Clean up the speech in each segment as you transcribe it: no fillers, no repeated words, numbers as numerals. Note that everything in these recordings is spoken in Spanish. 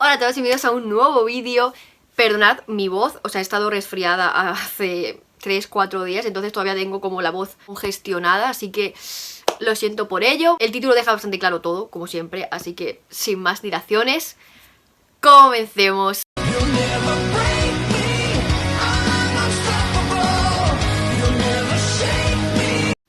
Hola a todos y bienvenidos a un nuevo vídeo. Perdonad mi voz, o sea, he estado resfriada hace 3-4 días, entonces todavía tengo como la voz congestionada, así que lo siento por ello. El título deja bastante claro todo, como siempre, así que sin más dilaciones, comencemos.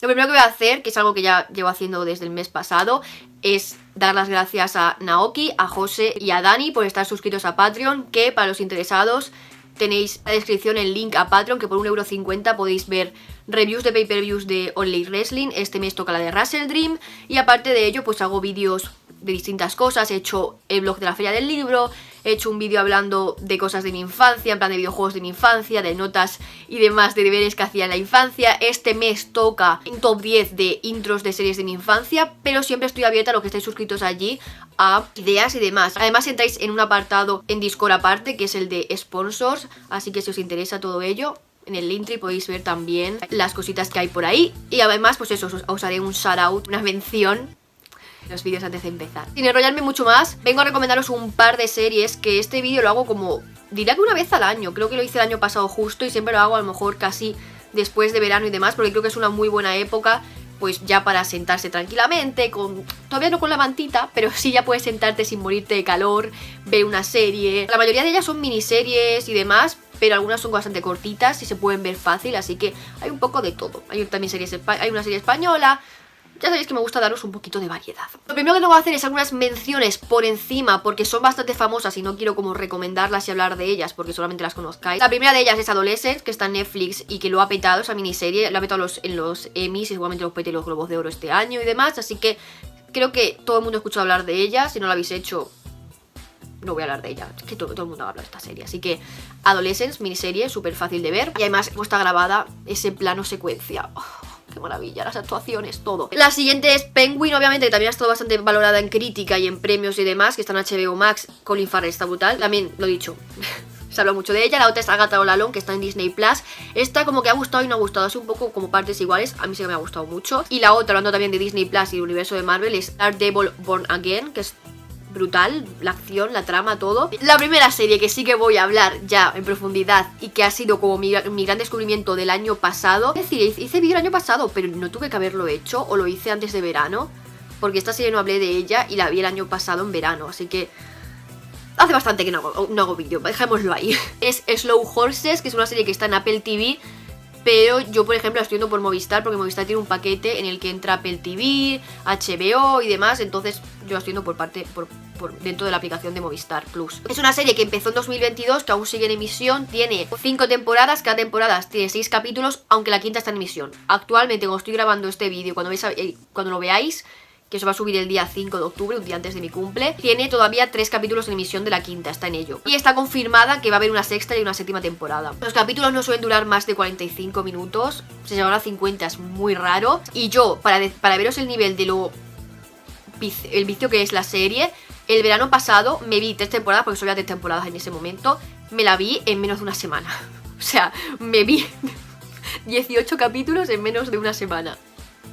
Lo primero que voy a hacer, que es algo que ya llevo haciendo desde el mes pasado, es dar las gracias a Naoki, a José y a Dani por estar suscritos a Patreon, que para los interesados tenéis en la descripción el link a Patreon, que por 1,50 € podéis ver reviews de pay-per-views de All Elite Wrestling. Este mes toca la de Wrestle Dream y aparte de ello pues hago vídeos de distintas cosas. He hecho el vlog de la feria del libro, he hecho un vídeo hablando de cosas de mi infancia, en plan de videojuegos de mi infancia, de notas y demás de deberes que hacía en la infancia. Este mes toca un top 10 de intros de series de mi infancia, pero siempre estoy abierta a los que estáis suscritos allí a ideas y demás. Además entráis en un apartado en Discord aparte, que es el de sponsors, así que si os interesa todo ello, en el Linktree podéis ver también las cositas que hay por ahí. Y además pues eso, os haré un shout out, una mención los vídeos antes de empezar. Sin enrollarme mucho más, vengo a recomendaros un par de series, que este vídeo lo hago como, diría que una vez al año. Creo que lo hice el año pasado justo y siempre lo hago a lo mejor casi después de verano y demás, porque creo que es una muy buena época pues ya para sentarse tranquilamente, todavía no con la mantita, pero sí ya puedes sentarte sin morirte de calor, ver una serie. La mayoría de ellas son miniseries y demás, pero algunas son bastante cortitas y se pueden ver fácil, así que hay un poco de todo. Hay también hay una serie española. Ya sabéis que me gusta daros un poquito de variedad. Lo primero que tengo que hacer es algunas menciones por encima, porque son bastante famosas y no quiero como recomendarlas y hablar de ellas porque solamente las conozcáis. La primera de ellas es Adolescence, que está en Netflix y que lo ha petado, esa miniserie, lo ha petado en los Emmys y seguramente los pete los Globos de Oro este año y demás, así que creo que todo el mundo ha escuchado hablar de ella. Si no lo habéis hecho, no voy a hablar de ella, es que todo el mundo ha hablado de esta serie. Así que Adolescence, miniserie, súper fácil de ver y además está grabada ese plano secuencia. Qué maravilla, las actuaciones, todo. La siguiente es Penguin, obviamente, que también ha estado bastante valorada en crítica y en premios y demás, que está en HBO Max. Colin Farrell está brutal, también lo he dicho. Se habla mucho de ella. La otra es Agatha All Alone, que está en Disney Plus. Esta como que ha gustado y no ha gustado, es un poco como partes iguales. A mí sí que me ha gustado mucho. Y la otra, hablando también de Disney Plus y el universo de Marvel, es Daredevil Born Again, que es brutal, la acción, la trama, todo. La primera serie que sí que voy a hablar ya en profundidad y que ha sido como mi gran descubrimiento del año pasado. Es decir, hice vídeo el año pasado, pero no tuve que haberlo hecho, o lo hice antes de verano, porque esta serie no hablé de ella y la vi el año pasado en verano, así que hace bastante que no hago vídeo, dejémoslo ahí. Es Slow Horses, que es una serie que está en Apple TV, pero yo por ejemplo la estoy viendo por Movistar, porque Movistar tiene un paquete en el que entra Apple TV, HBO y demás, entonces yo la estoy viendo dentro de la aplicación de Movistar Plus. Es una serie que empezó en 2022, que aún sigue en emisión, tiene 5 temporadas, cada temporada tiene 6 capítulos, aunque la quinta está en emisión. Actualmente, como estoy grabando este vídeo, cuando lo veáis, que se va a subir el día 5 de octubre, un día antes de mi cumple, tiene todavía 3 capítulos en emisión de la quinta, está en ello. Y está confirmada que va a haber una sexta y una séptima temporada. Los capítulos no suelen durar más de 45 minutos, si se llegan a 50 es muy raro. Y yo, para veros el nivel de el vicio que es la serie, el verano pasado me vi 3 temporadas, porque solo había 3 temporadas en ese momento, me la vi en menos de una semana. O sea, me vi 18 capítulos en menos de una semana.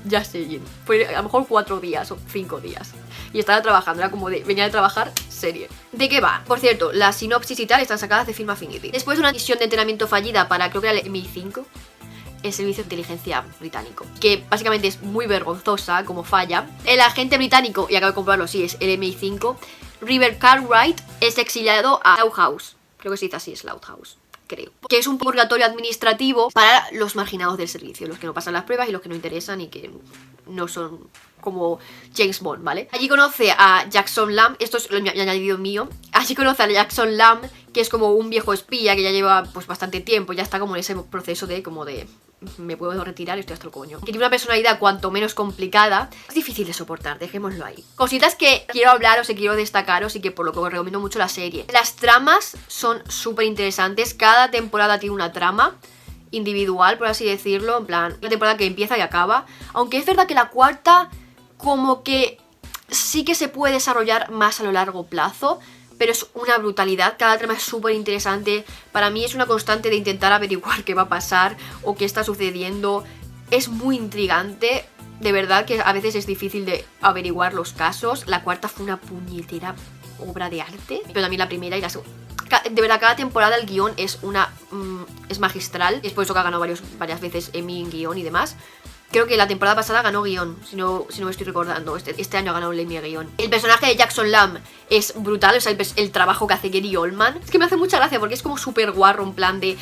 Ya sé, fue a lo mejor 4 días o 5 días. Y estaba trabajando, era como de, venía de trabajar, serie. ¿De qué va? Por cierto, las sinopsis y tal están sacadas de Film Affinity. Después de una misión de entrenamiento fallida para, creo que era el MI5, el servicio de inteligencia británico, que básicamente es muy vergonzosa como falla, el agente británico, y acabo de comprobarlo, sí, es el MI5, River Cartwright, es exiliado a Slaughterhouse. Creo que se dice así, Slaughterhouse, creo, que es un purgatorio administrativo para los marginados del servicio, los que no pasan las pruebas y los que no interesan y que no son como James Bond, ¿vale? Allí conoce a Jackson Lamb, esto es lo añadido mío. Allí conoce a Jackson Lamb, que es como un viejo espía que ya lleva pues bastante tiempo, ya está como en ese proceso de me puedo retirar y estoy hasta el coño. Que tiene una personalidad cuanto menos complicada, es difícil de soportar, dejémoslo ahí. Cositas que quiero hablaros y quiero destacaros y que por lo que os recomiendo mucho la serie. Las tramas son súper interesantes, cada temporada tiene una trama individual, por así decirlo, en plan, una temporada que empieza y acaba. Aunque es verdad que la cuarta como que sí que se puede desarrollar más a lo largo plazo, pero es una brutalidad, cada trama es súper interesante. Para mí es una constante de intentar averiguar qué va a pasar o qué está sucediendo. Es muy intrigante, de verdad que a veces es difícil de averiguar los casos. La cuarta fue una puñetera obra de arte, pero también la primera y la segunda. De verdad, cada temporada el guión es es magistral. Es por eso que ha ganado varias veces Emmy en guión y demás. Creo que la temporada pasada ganó guión, si no me estoy recordando. Este año ha ganado el Emmy guión. El personaje de Jackson Lamb es brutal, o sea, el trabajo que hace Gary Oldman. Es que me hace mucha gracia porque es como súper guarro, en plan de...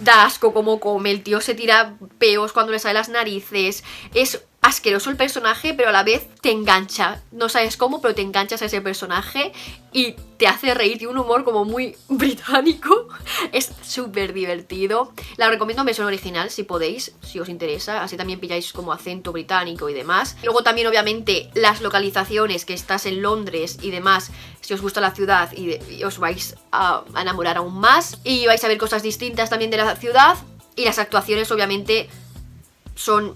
Da asco como come, el tío se tira peos cuando le salen las narices. Es asqueroso el personaje, pero a la vez te engancha. No sabes cómo, pero te enganchas a ese personaje y te hace reír. Tiene un humor como muy británico. Es súper divertido. La recomiendo en versión original si podéis, si os interesa. Así también pilláis como acento británico y demás. Luego también obviamente las localizaciones, que estás en Londres y demás. Si os gusta la ciudad y os vais a enamorar aún más. Y vais a ver cosas distintas también de la ciudad. Y las actuaciones obviamente son...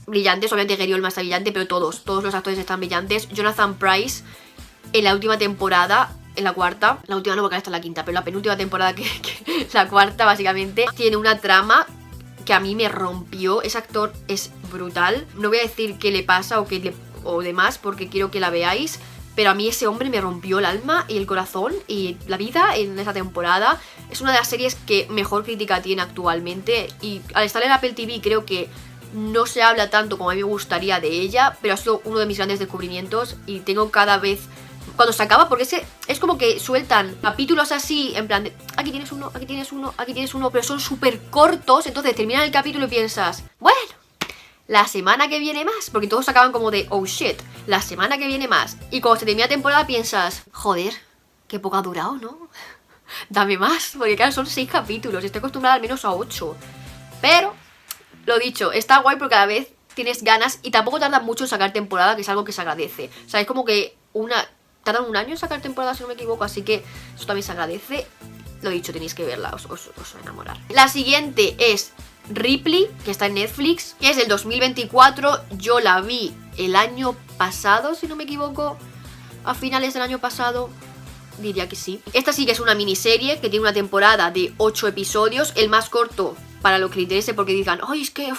brillantes, obviamente Gary Oldman está brillante, pero todos los actores están brillantes. Jonathan Pryce en la última temporada, en la cuarta, la última no porque está en la quinta, pero la penúltima temporada la cuarta básicamente, tiene una trama que a mí me rompió. Ese actor es brutal. No voy a decir qué le pasa o demás porque quiero que la veáis, pero a mí ese hombre me rompió el alma y el corazón y la vida en esa temporada. Es una de las series que mejor crítica tiene actualmente y al estar en Apple TV creo que no se habla tanto como a mí me gustaría de ella, pero ha sido uno de mis grandes descubrimientos y tengo cada vez... Cuando se acaba, porque es como que sueltan capítulos así, en plan de aquí tienes uno, aquí tienes uno, aquí tienes uno, pero son súper cortos, entonces terminan el capítulo y piensas, bueno, la semana que viene más, porque todos acaban como de, oh shit, la semana que viene más. Y cuando se termina la temporada piensas, joder, qué poco ha durado, ¿no? Dame más, porque claro, son 6 capítulos, estoy acostumbrada al menos a 8. Pero... lo dicho, está guay porque a la vez tienes ganas y tampoco tardan mucho en sacar temporada, que es algo que se agradece. O sea, es como que tardan un año en sacar temporada, si no me equivoco, así que eso también se agradece. Lo dicho, tenéis que verla, os va a enamorar. La siguiente es Ripley, que está en Netflix, que es del 2024. Yo la vi el año pasado, si no me equivoco, a finales del año pasado. Diría que sí. Esta sí que es una miniserie que tiene una temporada de 8 episodios. El más corto, para lo que le interese, porque digan, ay, es que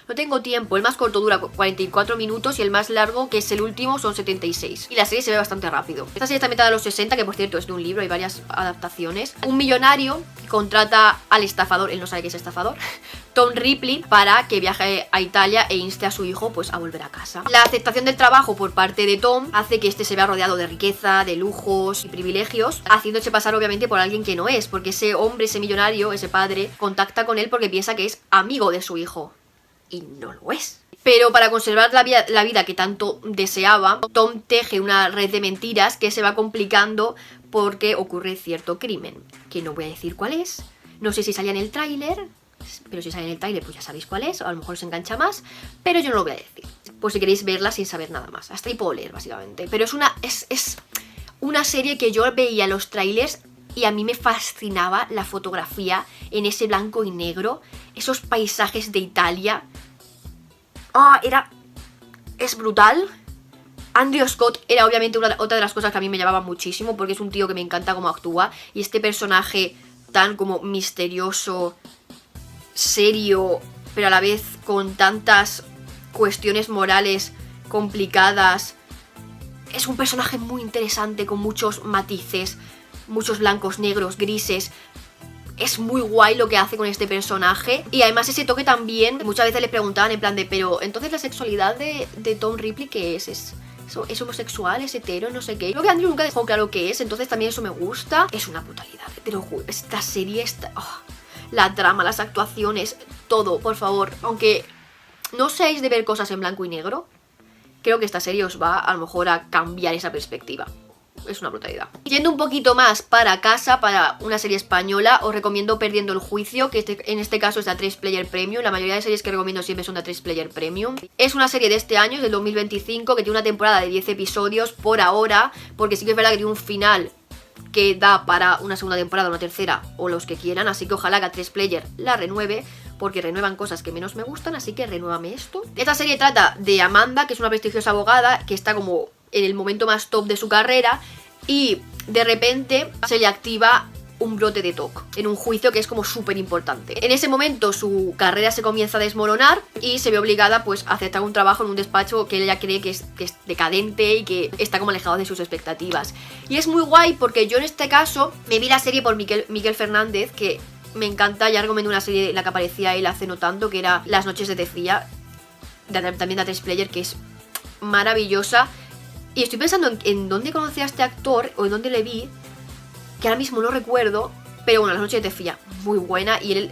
no tengo tiempo. El más corto dura 44 minutos y el más largo, que es el último, son 76. Y la serie se ve bastante rápido. Esta serie está ambientada a los 60, que por cierto es de un libro, hay varias adaptaciones. Un millonario contrata al estafador, él no sabe que es estafador, Tom Ripley, para que viaje a Italia e inste a su hijo pues a volver a casa. La aceptación del trabajo por parte de Tom hace que este se vea rodeado de riqueza, de lujos y privilegios, haciéndose pasar obviamente por alguien que no es, porque ese hombre, ese millonario, ese padre, contacta con él porque piensa que es amigo de su hijo. Y no lo es. Pero para conservar la vida que tanto deseaba, Tom teje una red de mentiras que se va complicando porque ocurre cierto crimen, que no voy a decir cuál es. No sé si salía en el tráiler, pero si sale en el tráiler pues ya sabéis cuál es, o a lo mejor se engancha más, pero yo no lo voy a decir, por si queréis verla sin saber nada más. Hasta ahí puedo leer básicamente, pero es una serie que yo veía los trailers y a mí me fascinaba la fotografía en ese blanco y negro, esos paisajes de Italia. Es brutal. Andrew Scott era obviamente otra de las cosas que a mí me llamaba muchísimo, porque es un tío que me encanta cómo actúa, y este personaje tan como misterioso, serio, pero a la vez con tantas cuestiones morales complicadas. Es un personaje muy interesante, con muchos matices, muchos blancos, negros, grises. Es muy guay lo que hace con este personaje. Y además ese toque también, muchas veces le preguntaban en plan de, pero entonces la sexualidad de Tom Ripley, ¿qué es? ¿Es homosexual? ¿Es hetero? No sé qué. Creo que Andrew nunca dejó claro qué es, entonces también eso me gusta. Es una brutalidad, te lo juro. Esta serie, la trama, las actuaciones, todo, por favor. Aunque no seáis de ver cosas en blanco y negro, creo que esta serie os va a lo mejor a cambiar esa perspectiva. Es una brutalidad. Yendo un poquito más para casa, para una serie española, os recomiendo Perdiendo el Juicio, que en este caso es de A3 Player Premium. La mayoría de series que recomiendo siempre son de A3 Player Premium. Es una serie de este año, del 2025, que tiene una temporada de 10 episodios por ahora, porque sí que es verdad que tiene un final que da para una segunda temporada, una tercera o los que quieran, así que ojalá que A3 Player la renueve, porque renuevan cosas que menos me gustan, así que renuévame esto. Esta serie trata de Amanda, que es una prestigiosa abogada, que está como en el momento más top de su carrera, y de repente se le activa un brote de TOC en un juicio que es como súper importante. En ese momento su carrera se comienza a desmoronar y se ve obligada pues a aceptar un trabajo en un despacho que ella cree que es decadente y que está como alejado de sus expectativas. Y es muy guay porque yo en este caso me vi la serie por Miguel Fernández, que me encanta. Ya recomendé una serie en la que aparecía él hace no tanto, que era Las noches de Tefía, también de A3Player, que es maravillosa. Y estoy pensando en dónde conocí a este actor o en dónde le vi, que ahora mismo no recuerdo, pero bueno, Las noches de Tefía, muy buena, y él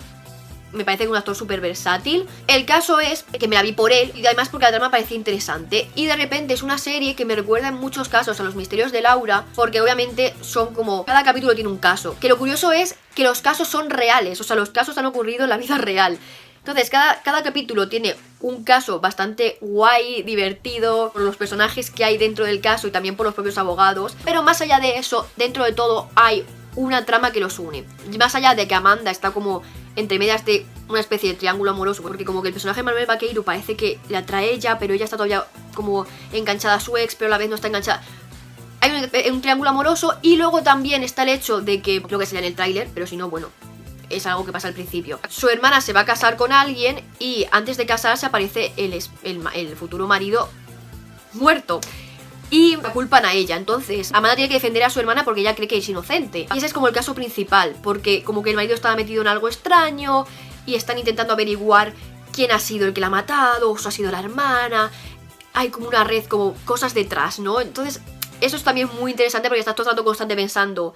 me parece que es un actor súper versátil. El caso es que me la vi por él, y además porque la trama me parecía interesante, y de repente es una serie que me recuerda en muchos casos a Los misterios de Laura, porque obviamente son como, cada capítulo tiene un caso, que lo curioso es que los casos son reales, o sea, los casos han ocurrido en la vida real. Entonces, cada capítulo tiene un caso bastante guay, divertido, por los personajes que hay dentro del caso y también por los propios abogados. Pero más allá de eso, dentro de todo hay una trama que los une. Más allá de que Amanda está como entre medias de una especie de triángulo amoroso, porque como que el personaje de Manuel Baqueiro parece que le atrae ella, pero ella está todavía como enganchada a su ex, pero a la vez no está enganchada. Hay un triángulo amoroso, y luego también está el hecho de que, creo que sería en el tráiler, pero si no, bueno, es algo que pasa al principio. Su hermana se va a casar con alguien y antes de casarse aparece el futuro marido muerto. Y la culpan a ella. Entonces Amanda tiene que defender a su hermana porque ella cree que es inocente. Y ese es como el caso principal, porque como que el marido estaba metido en algo extraño y están intentando averiguar quién ha sido el que la ha matado, o si ha sido la hermana. Hay como una red, como cosas detrás, ¿no? Entonces eso es también muy interesante porque estás todo el rato constante pensando,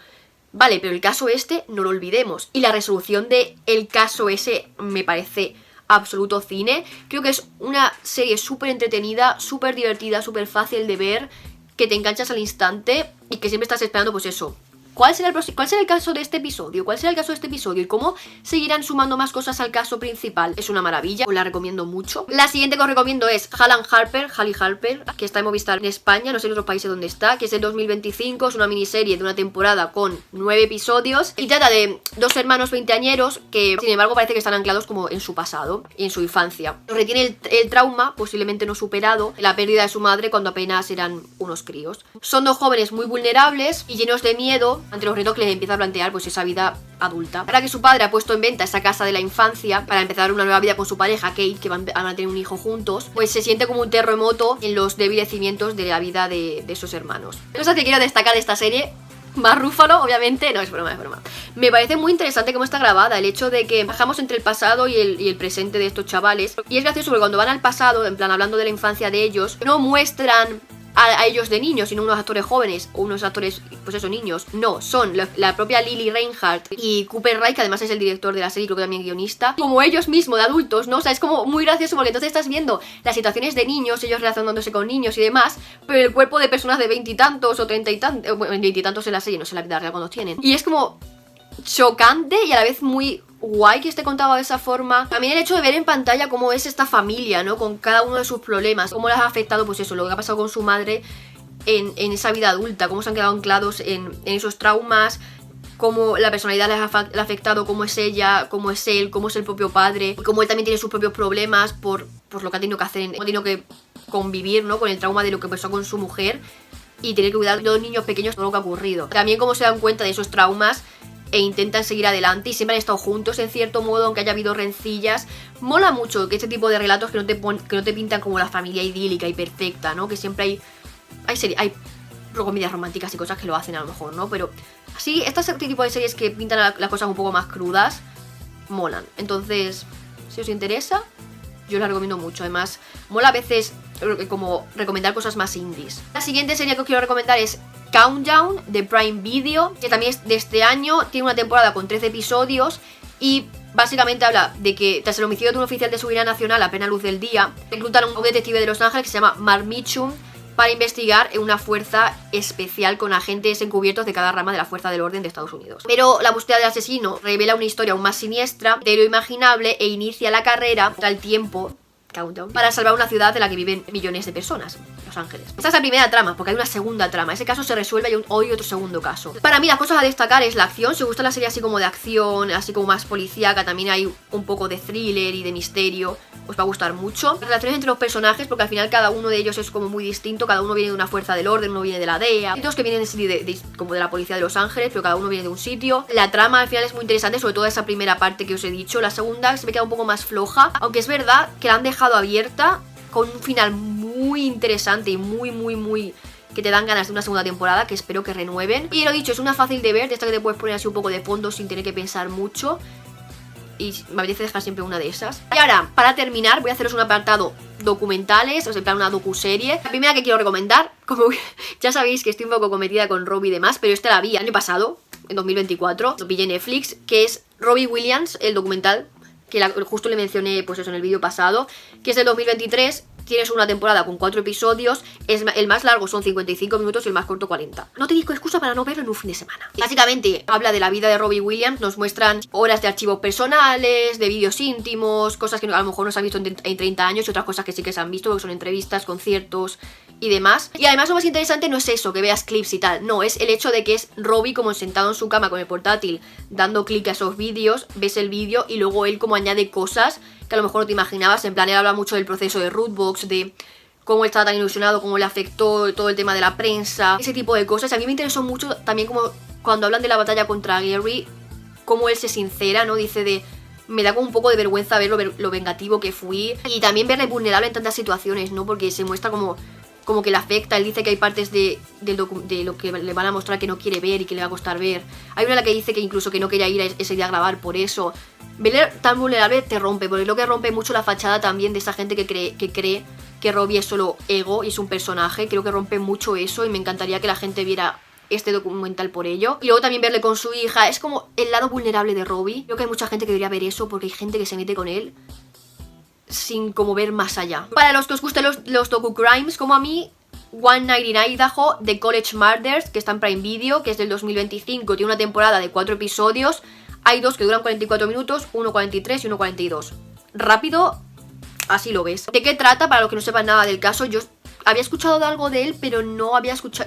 vale, pero el caso este no lo olvidemos. Y la resolución de el caso ese me parece absoluto cine. Creo que es una serie súper entretenida, súper divertida, súper fácil de ver, que te enganchas al instante y que siempre estás esperando pues eso. ¿Cuál será el caso de este episodio? ¿Cuál será el caso de este episodio? ¿Y cómo seguirán sumando más cosas al caso principal? Es una maravilla, os la recomiendo mucho. La siguiente que os recomiendo es Hallie Harper, que está en Movistar en España, no sé en otros países dónde está, que es del 2025, es una miniserie de una temporada con 9 episodios y trata de dos hermanos veinteañeros que, sin embargo, parece que están anclados como en su pasado y en su infancia. Retiene el trauma, posiblemente no superado, la pérdida de su madre cuando apenas eran unos críos. Son dos jóvenes muy vulnerables y llenos de miedo ante los retos que les empieza a plantear pues esa vida adulta. Ahora que su padre ha puesto en venta esa casa de la infancia para empezar una nueva vida con su pareja Kate, que van a tener un hijo juntos, pues se siente como un terremoto en los débiles cimientos de la vida de esos hermanos. Cosa que quiero destacar de esta serie, más Rúfalo, obviamente, no, es broma, es broma. Me parece muy interesante cómo está grabada, el hecho de que bajamos entre el pasado y el presente de estos chavales. Y es gracioso porque cuando van al pasado, en plan hablando de la infancia de ellos, no muestran a ellos de niños, sino unos actores jóvenes o unos actores, pues eso, niños. No, son la propia Lily Reinhardt y Cooper Wright, que además es el director de la serie, creo que también guionista, como ellos mismos, de adultos, ¿no? O sea, es como muy gracioso porque entonces estás viendo las situaciones de niños, ellos relacionándose con niños y demás, pero el cuerpo de personas de 20 y tantos o 30 y tantos, bueno, 20 y tantos en la serie, no sé la vida real cuando tienen. Y es como chocante y a la vez muy guay que esté contado de esa forma. También el hecho de ver en pantalla cómo es esta familia, ¿no? Con cada uno de sus problemas, cómo les ha afectado, pues eso, lo que ha pasado con su madre en esa vida adulta, cómo se han quedado anclados en esos traumas, cómo la personalidad les ha afectado, cómo es ella, cómo es él, cómo es el propio padre, cómo él también tiene sus propios problemas por lo que ha tenido que hacer, cómo ha tenido que convivir, ¿no? Con el trauma de lo que pasó con su mujer y tener que cuidar de dos niños pequeños todo lo que ha ocurrido. También cómo se dan cuenta de esos traumas e intentan seguir adelante y siempre han estado juntos en cierto modo, aunque haya habido rencillas. Mola mucho que este tipo de relatos que no te pintan como la familia idílica y perfecta, ¿no? Que siempre hay comedias románticas y cosas que lo hacen a lo mejor, ¿no? Pero así, este tipo de series que pintan las cosas un poco más crudas, molan. Entonces, si os interesa, yo la recomiendo mucho. Además, mola a veces como recomendar cosas más indies. La siguiente serie que os quiero recomendar es Countdown, de Prime Video, que también es de este año, tiene una temporada con 13 episodios y básicamente habla de que tras el homicidio de un oficial de seguridad nacional a plena luz del día, reclutan a un detective de Los Ángeles que se llama Mark Mitchum para investigar en una fuerza especial con agentes encubiertos de cada rama de la fuerza del orden de Estados Unidos. Pero la búsqueda del asesino revela una historia aún más siniestra de lo imaginable e inicia la carrera contra el tiempo Countdown, para salvar una ciudad en la que viven millones de personas, Los Ángeles. Esta es la primera trama, porque hay una segunda trama. Ese caso se resuelve y hoy otro segundo caso. Para mí las cosas a destacar es la acción. Si os gusta la serie así como de acción, así como más policíaca, también hay un poco de thriller y de misterio, os va a gustar mucho. Las relaciones entre los personajes, porque al final cada uno de ellos es como muy distinto. Cada uno viene de una fuerza del orden, uno viene de la DEA. Hay dos que vienen como de la policía de Los Ángeles, pero cada uno viene de un sitio. La trama al final es muy interesante, sobre todo esa primera parte que os he dicho. La segunda se me queda un poco más floja, aunque es verdad que la han dejado abierta con un final muy interesante y muy que te dan ganas de una segunda temporada, que espero que renueven. Y lo dicho, es una fácil de ver, de esta que te puedes poner así un poco de fondo sin tener que pensar mucho. Y me apetece dejar siempre una de esas. Y ahora, para terminar, voy a haceros un apartado documentales, o sea, en plan una docuserie. La primera que quiero recomendar, como ya sabéis que estoy un poco cometida con Robbie y demás, pero esta la vi el año pasado, en 2024, lo pillé en Netflix, que es Robbie Williams, el documental, que justo le mencioné pues eso en el vídeo pasado, que es del 2023. Tienes una temporada con 4 episodios, el más largo son 55 minutos y el más corto 40. No te digo excusa para no verlo en un fin de semana. Básicamente habla de la vida de Robbie Williams, nos muestran horas de archivos personales, de vídeos íntimos, cosas que a lo mejor no se han visto en 30 años y otras cosas que sí que se han visto, porque son entrevistas, conciertos y demás. Y además lo más interesante no es eso, que veas clips y tal, no, es el hecho de que es Robbie como sentado en su cama con el portátil, dando clic a esos vídeos, ves el vídeo y luego él como añade cosas que a lo mejor no te imaginabas. En plan, él habla mucho del proceso de Rootbox, de cómo estaba tan ilusionado, cómo le afectó todo el tema de la prensa, ese tipo de cosas. A mí me interesó mucho también como cuando hablan de la batalla contra Gary, cómo él se sincera, ¿no? Dice de... Me da como un poco de vergüenza ver lo vengativo que fui. Y también verle vulnerable en tantas situaciones, ¿no? Porque se muestra como que le afecta. Él dice que hay partes de lo que le van a mostrar que no quiere ver y que le va a costar ver. Hay una en la que dice que incluso que no quería ir ese día a grabar por eso. Verle tan vulnerable te rompe, porque lo que rompe mucho la fachada también de esa gente que cree que Robbie es solo ego y es un personaje. Creo que rompe mucho eso y me encantaría que la gente viera este documental por ello. Y luego también verle con su hija, es como el lado vulnerable de Robbie. Creo que hay mucha gente que debería ver eso, porque hay gente que se mete con él sin como ver más allá. Para los que os gusten los docu-crimes, como a mí, One Night in Idaho, The College Murders, que está en Prime Video, que es del 2025, tiene una temporada de 4 episodios. Hay 2 que duran 44 minutos, uno 43 y uno 42. Rápido, así lo ves. ¿De qué trata? Para los que no sepan nada del caso, yo había escuchado algo de él, pero no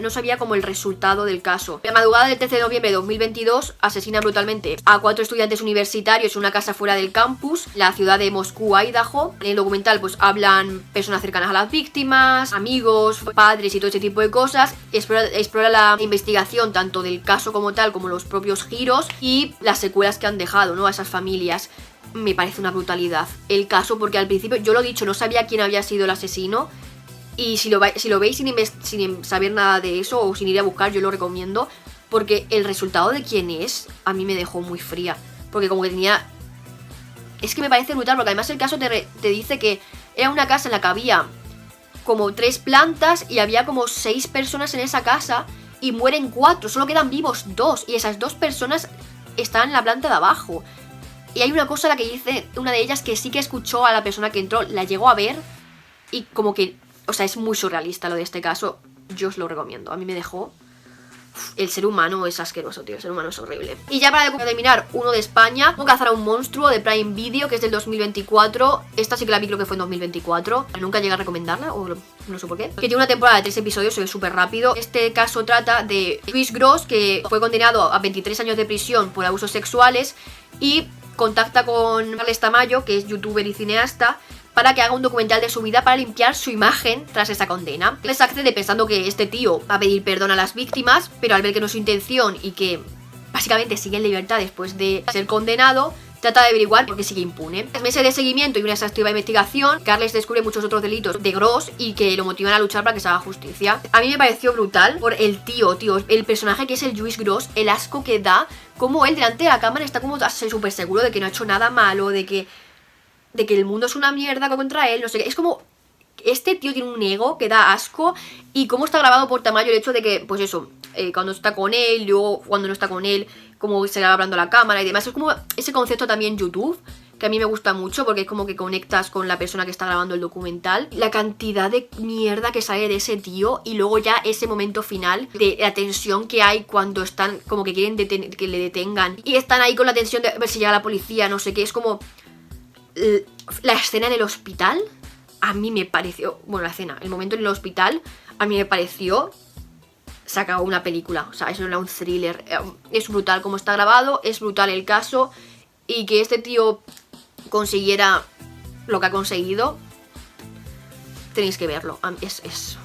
sabía como el resultado del caso. La madrugada del 13 de noviembre de 2022 asesina brutalmente a 4 estudiantes universitarios en una casa fuera del campus, la ciudad de Moscú, Idaho. En el documental pues hablan personas cercanas a las víctimas, amigos, padres y todo ese tipo de cosas. Explora la investigación tanto del caso como tal, como los propios giros y las secuelas que han dejado, ¿no?, a esas familias. Me parece una brutalidad el caso, porque al principio, yo lo he dicho, no sabía quién había sido el asesino. Y si lo veis sin saber nada de eso o sin ir a buscar, yo lo recomiendo, porque el resultado de quién es a mí me dejó muy fría. Porque como que tenía... Es que me parece brutal, porque además el caso te dice que era una casa en la que había como 3 plantas y había como 6 personas en esa casa y mueren 4, solo quedan vivos 2 y esas 2 personas están en la planta de abajo. Y hay una cosa en la que dice una de ellas que sí que escuchó a la persona que entró, la llegó a ver y como que... O sea, es muy surrealista lo de este caso. Yo os lo recomiendo. A mí me dejó... El ser humano es asqueroso, tío. El ser humano es horrible. Y ya para terminar, uno de España. Cómo cazar a un monstruo, de Prime Video, que es del 2024. Esta sí que la vi, creo que fue en 2024. Nunca llegué a recomendarla, o no sé por qué. Que tiene una temporada de 3 episodios, se ve súper rápido. Este caso trata de Luis Gros, que fue condenado a 23 años de prisión por abusos sexuales. Y contacta con Carles Tamayo, que es youtuber y cineasta, para que haga un documental de su vida para limpiar su imagen tras esa condena. Les accede pensando que este tío va a pedir perdón a las víctimas, pero al ver que no es su intención y que básicamente sigue en libertad después de ser condenado, trata de averiguar por qué sigue impune. Tras meses de seguimiento y una exhaustiva investigación, Carles descubre muchos otros delitos de Gros y que lo motivan a luchar para que se haga justicia. A mí me pareció brutal por el tío, el personaje que es el Lluís Gros, el asco que da, como él delante de la cámara está como súper seguro de que no ha hecho nada malo, de que el mundo es una mierda contra él, no sé qué. Es como... Este tío tiene un ego que da asco. Y cómo está grabado por Tamayo el hecho de que, pues eso, cuando está con él, luego cuando no está con él, como se graba hablando a la cámara y demás. Es como ese concepto también YouTube, que a mí me gusta mucho, porque es como que conectas con la persona que está grabando el documental. La cantidad de mierda que sale de ese tío, y luego ya ese momento final de la tensión que hay cuando están como que quieren que le detengan. Y están ahí con la tensión de ver si llega la policía, no sé qué. Es como... La escena en el hospital, a mí me pareció, bueno, la escena, el momento en el hospital, a mí me pareció sacado una película, o sea, eso era un thriller. Es brutal como está grabado, es brutal el caso, y que este tío consiguiera lo que ha conseguido, tenéis que verlo. Es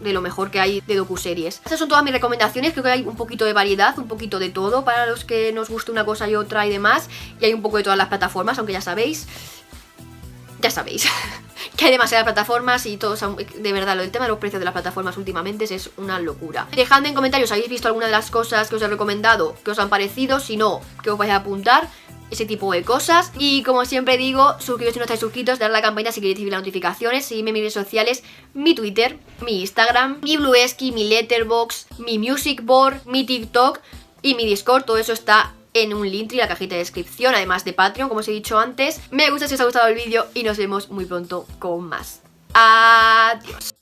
de lo mejor que hay de docuseries. Estas son todas mis recomendaciones, creo que hay un poquito de variedad, un poquito de todo para los que nos guste una cosa y otra y demás, y hay un poco de todas las plataformas, aunque ya sabéis que hay demasiadas plataformas y todos, de verdad, el tema de los precios de las plataformas últimamente es una locura. Dejadme en comentarios si habéis visto alguna de las cosas que os he recomendado, que os han parecido, si no, que os vais a apuntar, ese tipo de cosas. Y como siempre digo, suscribiros si no estáis suscritos, darle a la campanita si queréis recibir las notificaciones, seguidme en mis redes sociales, mi Twitter, mi Instagram, mi Bluesky, mi Letterboxd, mi Music Board, mi TikTok y mi Discord. Todo eso está en un link y la cajita de descripción, además de Patreon, como os he dicho antes. Me gusta si os ha gustado el vídeo y nos vemos muy pronto con más. Adiós.